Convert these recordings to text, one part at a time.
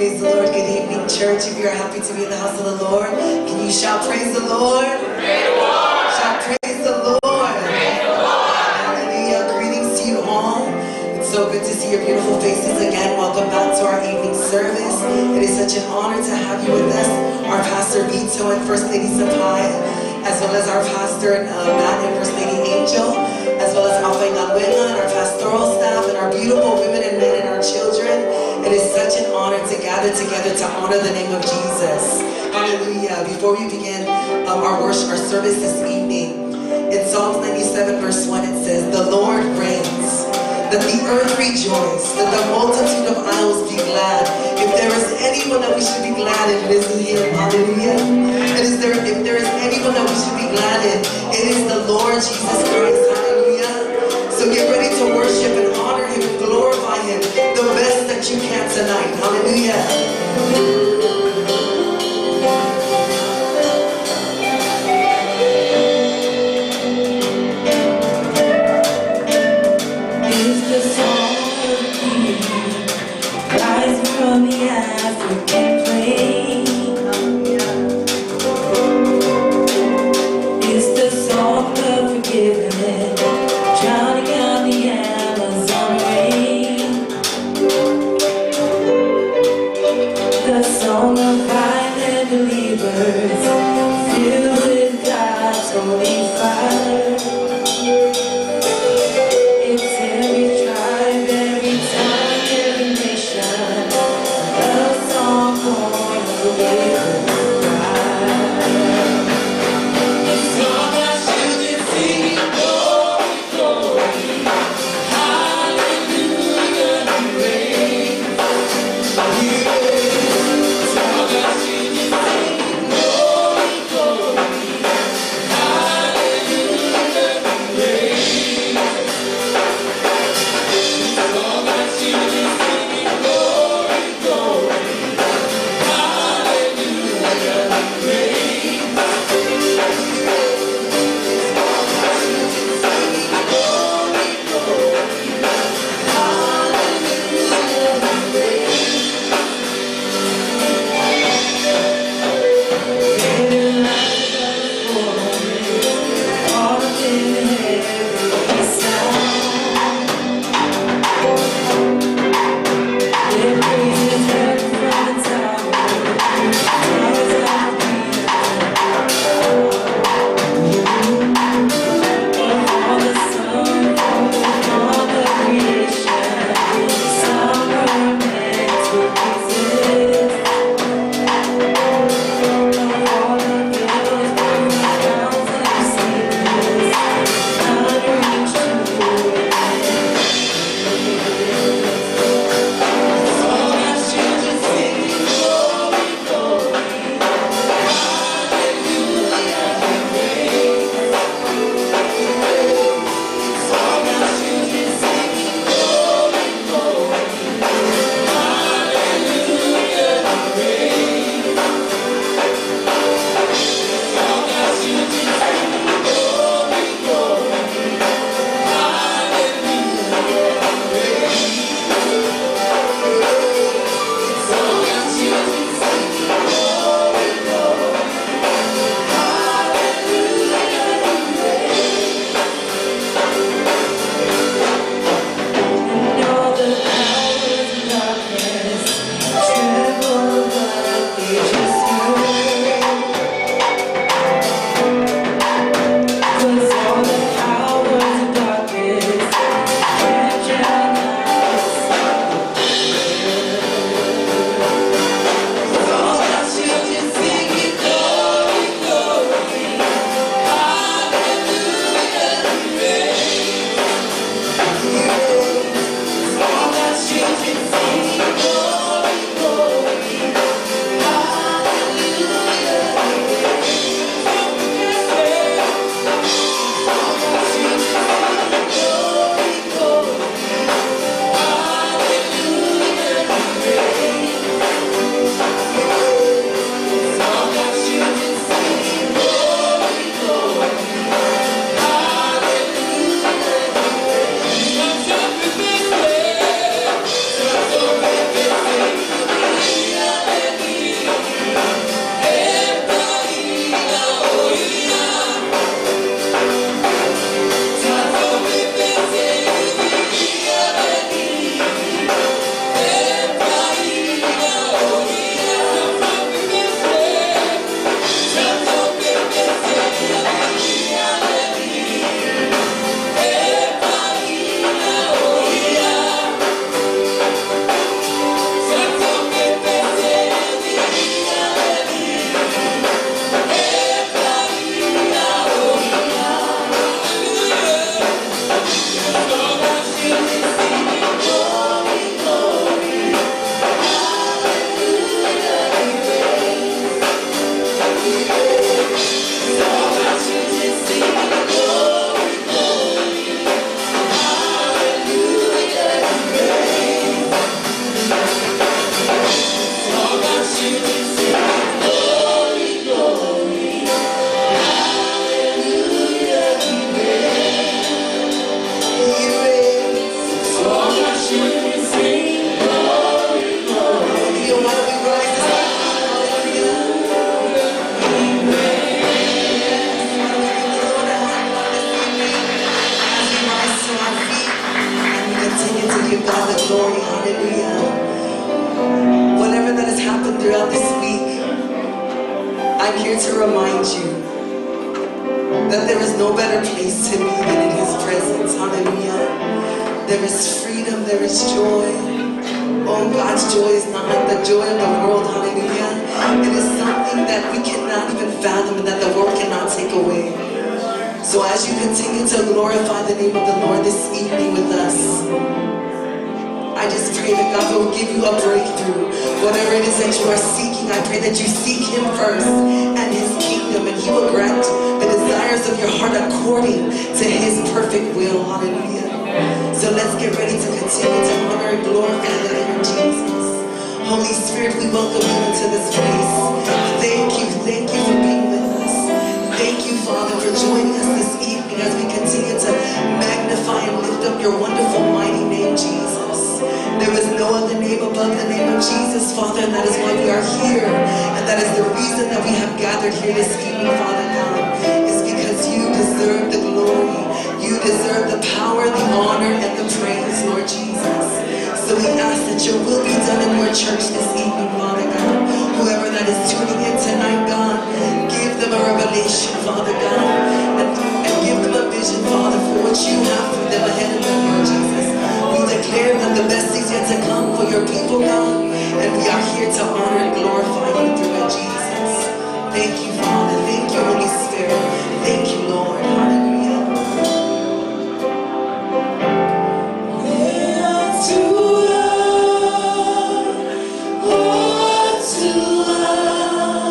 Praise the Lord. Good evening, church. If you're happy to be in the house of the Lord, can you shout praise the Lord? Praise the Lord. Shout praise the Lord. Praise the Lord. Hallelujah. Greetings to you all. It's so good to see your beautiful faces again. Welcome back to our evening service. It is such an honor to have you with us. Our Pastor Vito and First Lady Sapai, as well as our Pastor Matt and First Lady Angel, as well as Alpha and our pastoral staff, and our beautiful women and men and our children. It is such an honor to gather together to honor the name of Jesus. Hallelujah. Before we begin our worship, our service this evening, in Psalms 97 verse 1 it says, "The Lord reigns, that the earth rejoice, that the multitude of isles be glad." If there is anyone that we should be glad in, it is in Him. Hallelujah. If there is anyone that we should be glad in, it is the Lord Jesus Christ. Hallelujah. So get ready to worship and honor Him and glorify Him the best that you can tonight. Hallelujah. From the African plain, it's the song of forgiveness, drowning out the Amazon rain. I'm here to remind you that there is no better place to be than in His presence. Hallelujah. There is freedom, there is joy. Oh, God's joy is not like the joy of the world. Hallelujah. It is something that we cannot even fathom and that the world cannot take away. So as you continue to glorify the name of the Lord this evening with us, I just pray that God will give you a breakthrough. Whatever it is that you are seeking, I pray that you seek Him first and His kingdom, and He will grant the desires of your heart according to His perfect will. Hallelujah. So let's get ready to continue to honor and glorify the name of Jesus. Holy Spirit, we welcome you into this place. Thank you for being with us. Thank you, Father, for joining us this evening as we continue to magnify and lift up your wonderful, mighty name, Jesus. There is no other name above the name of Jesus, Father, and that is why we are here. And that is the reason that we have gathered here this evening, Father God, is because you deserve the glory. You deserve the power, the honor, and the praise, Lord Jesus. So we ask that your will be done in your church this evening, Father God. Whoever that is tuning in tonight, God, give them a revelation, Father God, and give them a vision, Father, for what you have for them ahead of them, Lord Jesus. We declare that the best is yet to come for your people, God, and we are here to honor and glorify you through it, Jesus. Thank you, Father. Thank you, Holy Spirit. Thank you, Lord. Hallelujah. To love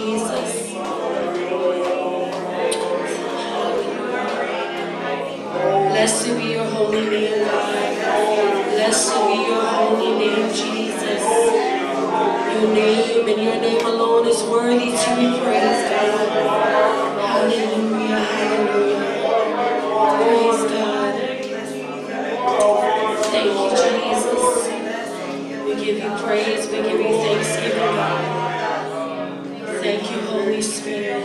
Jesus. Blessed be your holy name, God. Blessed be your holy name, Jesus. Your name and your name alone is worthy to be praised, God. Hallelujah, hallelujah. Praise God. Thank you, Jesus. We give you praise. We give you thanksgiving, God. Thank you, Holy Spirit.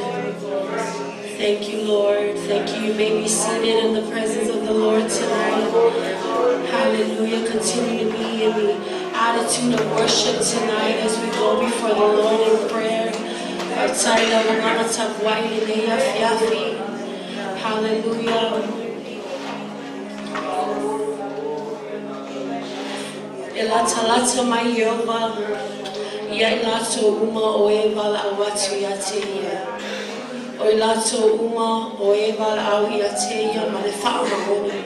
Thank you, Lord. Thank you. You may be seated in the presence of the Lord tonight. Hallelujah. Continue to be in the attitude of worship tonight as we go before the Lord in prayer. Hallelujah. Elatalata mayova, yelato uma oeval awatu yateya. Oelato uma oeval awiateya malefa'amahoni.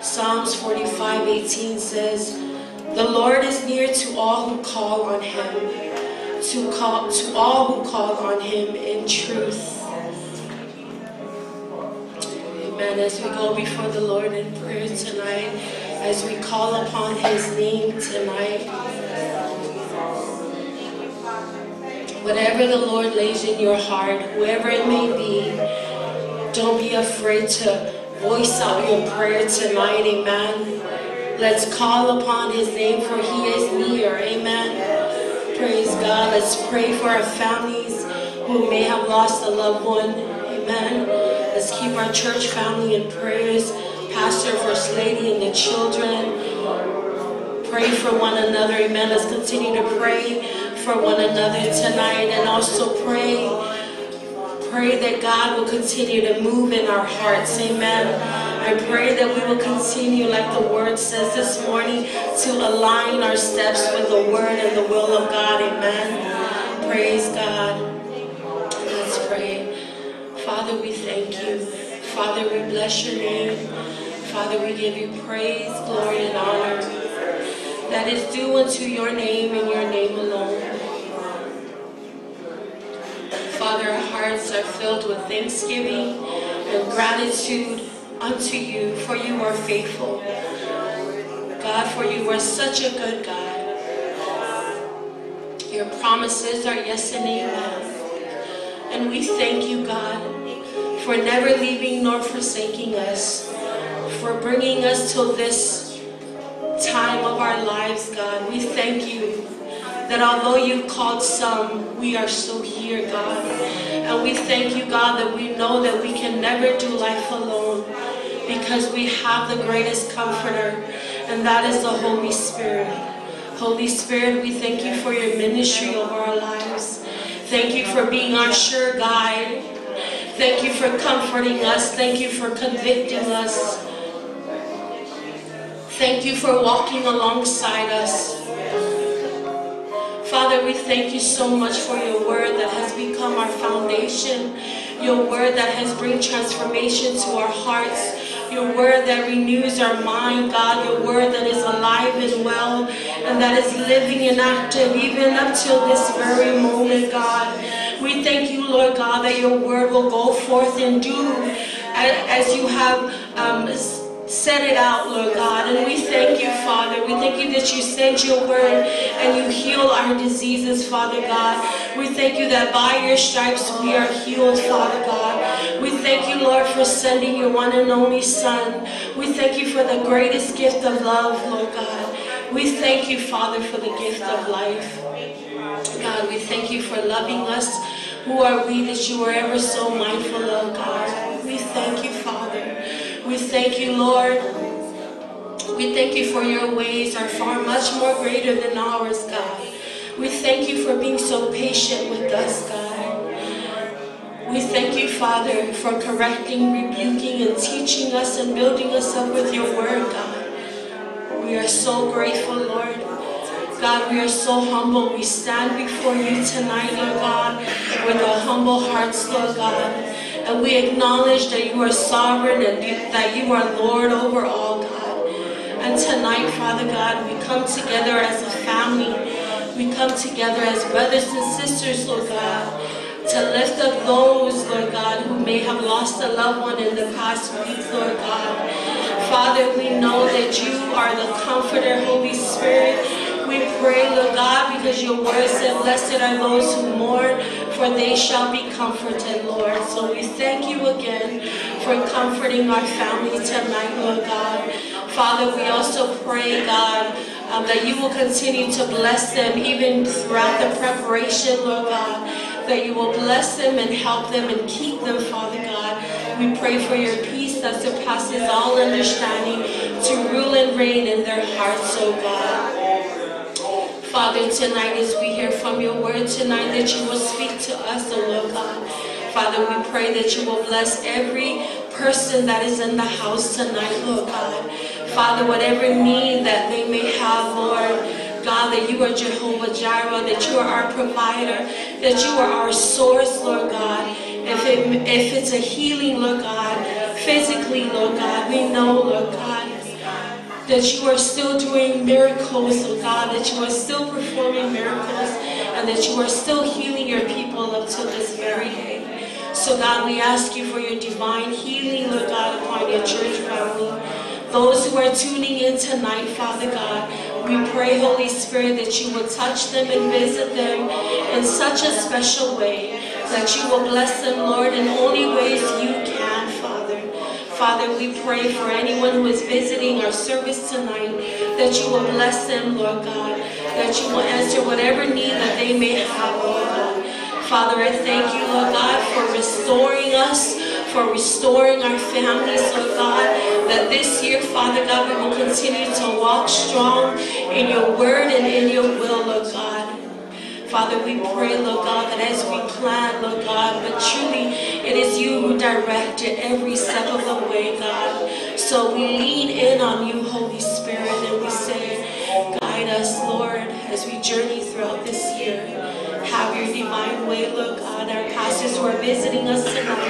Psalms 45:18 says, "The Lord is near to all who call on Him, to all who call on Him in truth." Amen. As we go before the Lord in prayer tonight, as we call upon His name tonight, whatever the Lord lays in your heart, whoever it may be, don't be afraid to voice out your prayer tonight. Amen. Let's call upon His name, for He is near. Amen. Praise God. Let's pray for our families who may have lost a loved one. Amen. Let's keep our church family in prayers. Pastor, First Lady, and the children. Pray for one another. Amen. Let's continue to pray for one another tonight, and also pray that God will continue to move in our hearts. Amen. I pray that we will continue, like the word says this morning, to align our steps with the word and the will of God. Amen. Praise God. Let's pray. Father, we thank you. Father, we bless your name. Father, we give you praise, glory, and honor that is due unto your name and your name alone. Father, our hearts are filled with thanksgiving and gratitude unto you, for you are faithful. God, for you are such a good God. Your promises are yes and amen. And we thank you, God, for never leaving nor forsaking us, for bringing us till this time of our lives, God. We thank you that although you've called some, we are still here, God. And we thank you, God, that we know that we can never do life alone, because we have the greatest comforter, and that is the Holy Spirit. Holy Spirit, we thank you for your ministry over our lives. Thank you for being our sure guide. Thank you for comforting us. Thank you for convicting us. Thank you for walking alongside us. Father, we thank you so much for your word that has become our foundation. Your word that has brought transformation to our hearts. Your word that renews our mind, God. Your word that is alive and well, and that is living and active even up till this very moment, God. We thank you, Lord God, that your word will go forth and do as you have set it out, Lord God. And we thank you, Father. We thank you that you sent your word and you heal our diseases, Father God. We thank you that by your stripes we are healed, Father God. We thank you, Lord, for sending your one and only Son. We thank you for the greatest gift of love, Lord God. We thank you, Father, for the gift of life. God, we thank you for loving us. Who are we that you are ever so mindful of, God? We thank you, Father. We thank you, Lord. We thank you for your ways are far much more greater than ours, God. We thank you for being so patient with us, God. We thank you, Father, for correcting, rebuking, and teaching us and building us up with your word, God. We are so grateful, Lord. God, we are so humble. We stand before you tonight, Lord God, with our humble hearts, Lord God. And we acknowledge that you are sovereign and that you are Lord over all, God. And tonight, Father God, we come together as a family. We come together as brothers and sisters, Lord God. up those, Lord God, who may have lost a loved one in the past week, Lord God. Father, we know that you are the comforter, Holy Spirit. We pray, Lord God, because your word said, blessed are those who mourn, for they shall be comforted, Lord. So we thank you again for comforting our family tonight, Lord God. Father, we also pray, God, that you will continue to bless them even throughout the preparation, Lord God, that you will bless them and help them and keep them, Father God. We pray for your peace that surpasses all understanding to rule and reign in their hearts, oh God. Father, tonight as we hear from your word tonight, that you will speak to us, oh Lord God. Father, we pray that you will bless every person that is in the house tonight, Lord God. Father, whatever need that they may have, Lord God, that you are Jehovah Jireh, that you are our provider, that you are our source, Lord God. If it's a healing, Lord God, physically, Lord God, we know, Lord God, that you are still doing miracles, oh God, that you are still performing miracles, and that you are still healing your people up to this very day. So God, we ask you for your divine healing, Lord God, upon your church family. Those who are tuning in tonight, Father God, we pray, Holy Spirit, that you will touch them and visit them in such a special way, that you will bless them, Lord, in only ways you can, Father. Father, we pray for anyone who is visiting our service tonight, that you will bless them, Lord God, that you will answer whatever need that they may have, Lord God. Father, I thank you, Lord God, for restoring us, for restoring our families, Lord God, that this year, Father God, we will continue to walk strong in your word and in your will, Lord God. Father, we pray, Lord God, that as we plan, Lord God, but truly it is you who directed every step of the way, God. So we lean in on you, Holy Spirit, and we say, guide us, Lord, as we journey throughout this year. Have your divine way, Lord God. Our pastors who are visiting us tonight,